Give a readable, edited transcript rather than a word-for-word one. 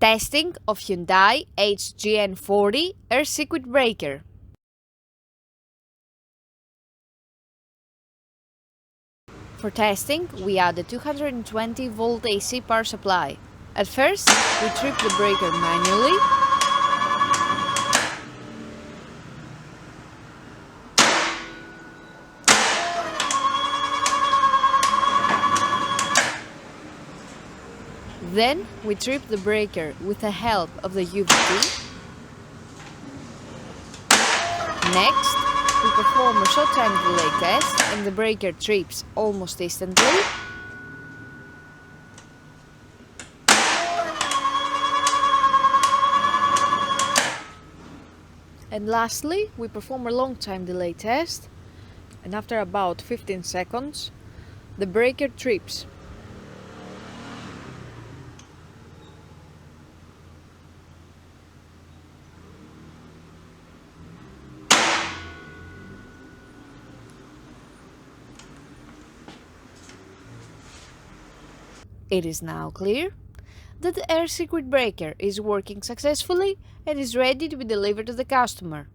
Testing of Hyundai HGN40 air circuit breaker. For testing, we add a 220 volt AC power supply. At first, we trip the breaker manually. Then we trip the breaker with the help of the UVT. Next, we perform a short time delay test and the breaker trips almost instantly. And lastly, we perform a long time delay test, and after about 15 seconds, the breaker trips. It is now clear that the air circuit breaker is working successfully and is ready to be delivered to the customer.